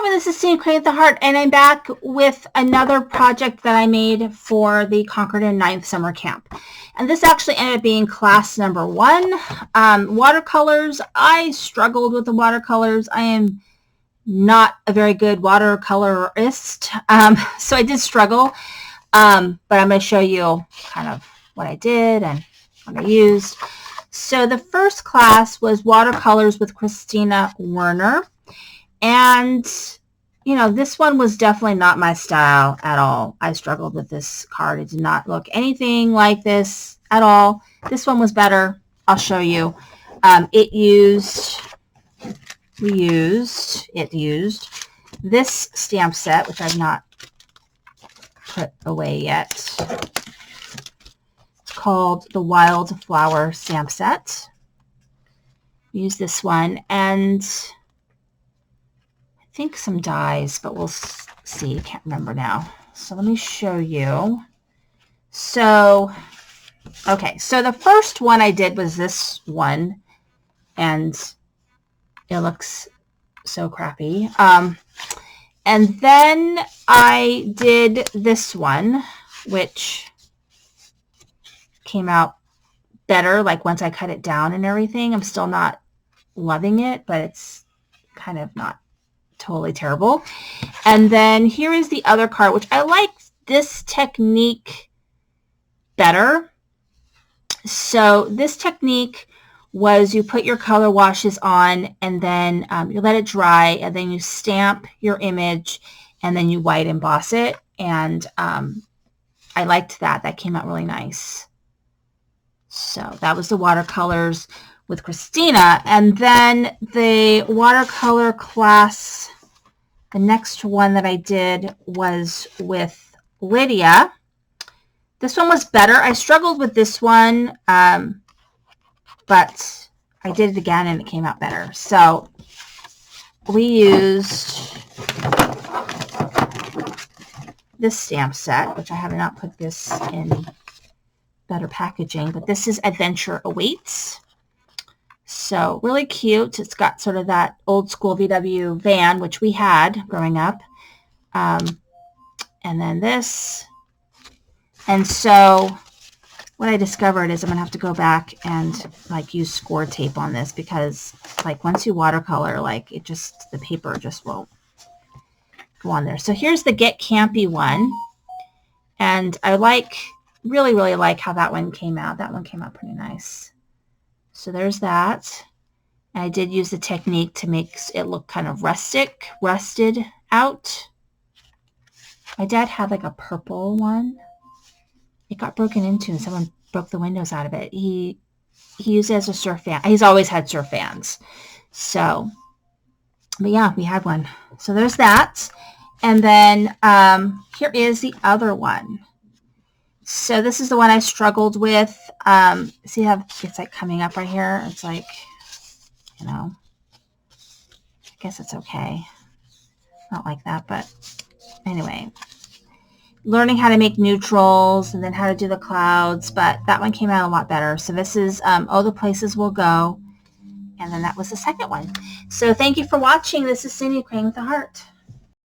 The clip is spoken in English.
everyone, this is Cindy Crane with the Heart, and I'm back with another project that I made for the Concord and 9th Summer Camp. And this actually ended up being class number 1. Watercolors. I struggled with the watercolors. I am not a very good watercolorist, so I did struggle. But I'm going to show you kind of what I did and what I used. So the first class was watercolors with Christina Werner. And, you know, this one was definitely not my style at all. I struggled with this card. It did not look anything like this at all. This one was better. I'll show you. It used this stamp set, which I've not put away yet. It's called the Wildflower Stamp Set. Use this one, and I think some dies, but we'll see. I can't remember now. So let me show you. So, okay. So the first one I did was this one, and it looks so crappy. And then I did this one, which came out better, like once I cut it down and everything. I'm still not loving it, but it's kind of not totally terrible. And then here is the other card, which I like this technique better. So this technique was you put your color washes on, and then you let it dry, and then you stamp your image, and then you white emboss it. And I liked that. That came out really nice. So that was the watercolors with Christina. And then the watercolor class, the next one that I did was with Lydia. This one was better. I struggled with this one, but I did it again and it came out better. So we used this stamp set, which I have not put this in better packaging, but this is Adventure Awaits. So really cute. It's got sort of that old school VW van, which we had growing up. And then this. And so what I discovered is I'm going to have to go back and like use score tape on this, because like once you watercolor, like it just, the paper just won't go on there. So here's the Get Campy one. And I really like how that one came out. That one came out pretty nice. So there's that. And I did use the technique to make it look kind of rusted out. My dad had like a purple one. It got broken into and someone broke the windows out of it. He used it as a surf fan. He's always had surf fans. So, but yeah, we had one. So there's that. And then here is the other one. So this is the one I struggled with. See how it's like coming up right here? It's like, you know, I guess it's okay. Not like that, but anyway. Learning how to make neutrals and then how to do the clouds, but that one came out a lot better. So this is Oh, the Places We'll Go. And then that was the second one. So thank you for watching. This is Cindy Crane with the Heart.